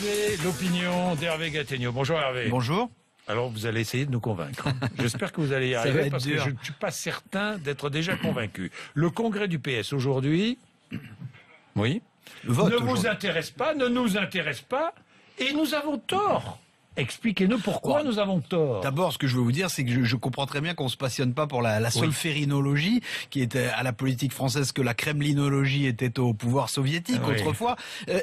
C'est l'opinion d'Hervé Gattegno. Bonjour Hervé. Bonjour. Alors vous allez essayer de nous convaincre. J'espère que vous allez y arriver parce que je ne suis pas certain d'être déjà convaincu. Le congrès du PS aujourd'hui, oui, le vote ne vous intéresse pas, ne nous intéresse pas, et nous avons tort. Expliquez-nous pourquoi nous avons tort. D'abord, ce que je veux vous dire, c'est que je comprends très bien qu'on se passionne pas pour la solférinologie, qui était à la politique française que la kremlinologie était au pouvoir soviétique autrefois.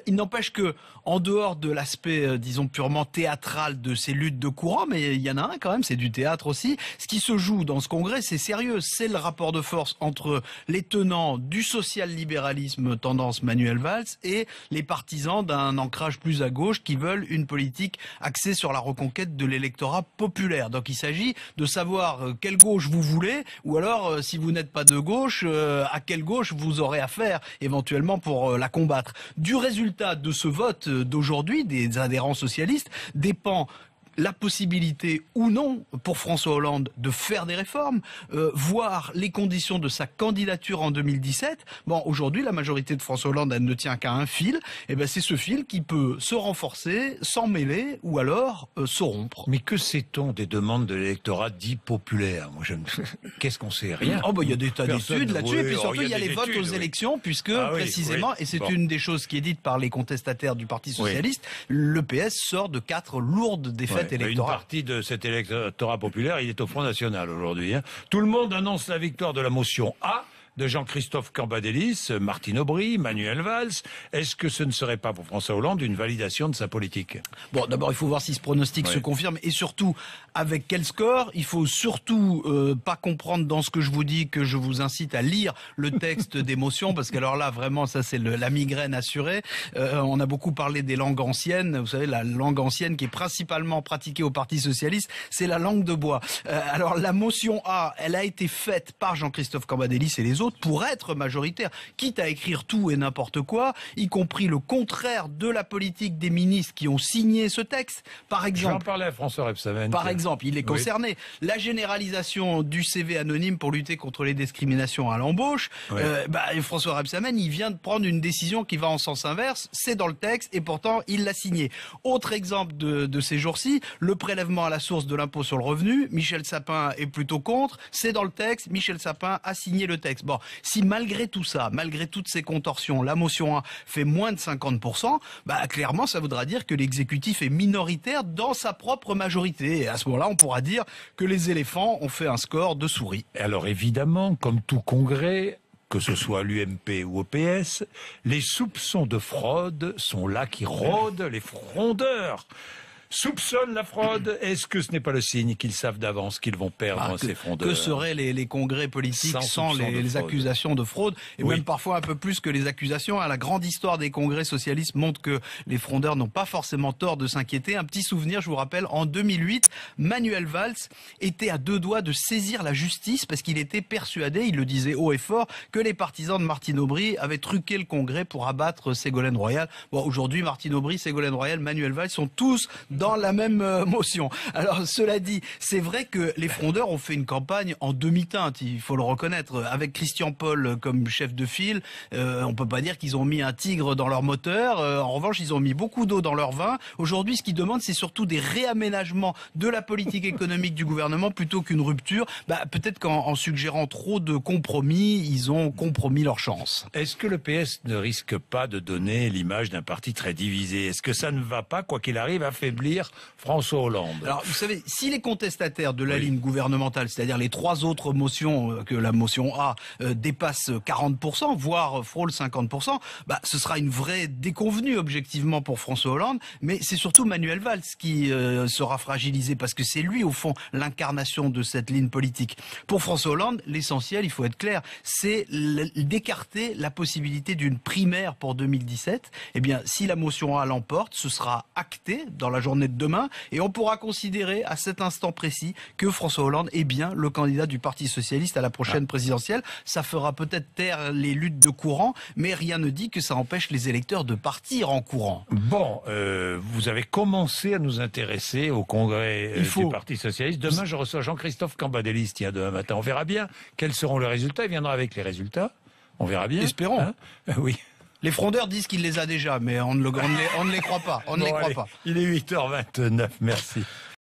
Il n'empêche que, en dehors de l'aspect, disons, purement théâtral de ces luttes de courant, mais il y en a un quand même, c'est du théâtre aussi, ce qui se joue dans ce congrès, c'est sérieux. C'est le rapport de force entre les tenants du social-libéralisme tendance Manuel Valls et les partisans d'un ancrage plus à gauche qui veulent une politique axée sur la reconquête de l'électorat populaire. Donc il s'agit de savoir quelle gauche vous voulez, ou alors si vous n'êtes pas de gauche, à quelle gauche vous aurez affaire éventuellement pour la combattre. Du résultat de ce vote d'aujourd'hui des adhérents socialistes dépend la possibilité ou non pour François Hollande de faire des réformes, voir les conditions de sa candidature en 2017. Bon, aujourd'hui, la majorité de François Hollande, elle ne tient qu'à un fil. Et ben, c'est ce fil qui peut se renforcer, s'en mêler ou alors se rompre. Mais que sait-on des demandes de l'électorat dit populaire? Moi, qu'est-ce qu'on sait? Rien. Oh, bah, il y a des tas d'études là-dessus. Et puis surtout, il y a les votes aux élections, puisque précisément, et c'est une des choses qui est dite par les contestataires du Parti socialiste, le PS sort de 4 lourdes défaites. Une partie de cet électorat populaire, il est au Front National aujourd'hui. Tout le monde annonce la victoire de la motion A de Jean-Christophe Cambadélis, Martine Aubry, Manuel Valls. Est-ce que ce ne serait pas pour François Hollande une validation de sa politique? Bon, d'abord, il faut voir si ce pronostic se confirme et surtout avec quel score. Il faut surtout pas comprendre dans ce que je vous dis que je vous incite à lire le texte des motions, parce qu'alors là, vraiment, ça c'est la migraine assurée. On a beaucoup parlé des langues anciennes. Vous savez, la langue ancienne qui est principalement pratiquée au Parti socialiste, c'est la langue de bois. Alors la motion A, elle a été faite par Jean-Christophe Cambadélis et les autres pour être majoritaire, quitte à écrire tout et n'importe quoi, y compris le contraire de la politique des ministres qui ont signé ce texte. Par exemple, j'en parlais à François Rebsamen. Par exemple, il est concerné. La généralisation du CV anonyme pour lutter contre les discriminations à l'embauche. François Rebsamen, il vient de prendre une décision qui va en sens inverse. C'est dans le texte et pourtant il l'a signé. Autre exemple de ces jours-ci, le prélèvement à la source de l'impôt sur le revenu. Michel Sapin est plutôt contre. C'est dans le texte. Michel Sapin a signé le texte. Bon, si malgré tout ça, malgré toutes ces contorsions, la motion 1 fait moins de 50%, clairement, ça voudra dire que l'exécutif est minoritaire dans sa propre majorité. Et à ce moment-là, on pourra dire que les éléphants ont fait un score de souris. Alors évidemment, comme tout congrès, que ce soit à l'UMP ou au PS, les soupçons de fraude sont là qui rôdent, les frondeurs soupçonnent la fraude. Est-ce que ce n'est pas le signe qu'ils savent d'avance qu'ils vont perdre ces frondeurs? Que seraient les congrès politiques sans les accusations de fraude? Et même parfois un peu plus que les accusations. La grande histoire des congrès socialistes montre que les frondeurs n'ont pas forcément tort de s'inquiéter. Un petit souvenir, je vous rappelle, en 2008, Manuel Valls était à 2 doigts de saisir la justice parce qu'il était persuadé, il le disait haut et fort, que les partisans de Martine Aubry avaient truqué le congrès pour abattre Ségolène Royal. Bon, aujourd'hui, Martine Aubry, Ségolène Royal, Manuel Valls sont tous dans la même motion. Alors, cela dit, c'est vrai que les frondeurs ont fait une campagne en demi-teinte, il faut le reconnaître, avec Christian Paul comme chef de file. On peut pas dire qu'ils ont mis un tigre dans leur moteur. En revanche, ils ont mis beaucoup d'eau dans leur vin. Aujourd'hui, ce qu'ils demandent, c'est surtout des réaménagements de la politique économique du gouvernement plutôt qu'une rupture. Peut-être qu'en suggérant trop de compromis, ils ont compromis leur chance. Est-ce que le PS ne risque pas de donner l'image d'un parti très divisé? Est-ce que ça ne va pas, quoi qu'il arrive, affaiblir François Hollande? Alors, vous savez, si les contestataires de la ligne gouvernementale, c'est-à-dire les 3 autres motions, que la motion A dépasse 40%, voire frôle 50%, ce sera une vraie déconvenue objectivement pour François Hollande, mais c'est surtout Manuel Valls qui sera fragilisé parce que c'est lui, au fond, l'incarnation de cette ligne politique. Pour François Hollande, l'essentiel, il faut être clair, c'est d'écarter la possibilité d'une primaire pour 2017. Eh bien, si la motion A l'emporte, ce sera acté dans la journée de demain et on pourra considérer à cet instant précis que François Hollande est bien le candidat du Parti socialiste à la prochaine présidentielle. Ça fera peut-être taire les luttes de courant, mais rien ne dit que ça empêche les électeurs de partir en courant. Bon, vous avez commencé à nous intéresser au congrès du Parti socialiste. Demain, je reçois Jean-Christophe Cambadélis, demain matin. On verra bien quels seront les résultats. Il viendra avec les résultats. On verra bien. Espérons. Oui. Les frondeurs disent qu'il les a déjà, mais on ne les croit pas. On ne les croit pas. Il est 8h29, merci.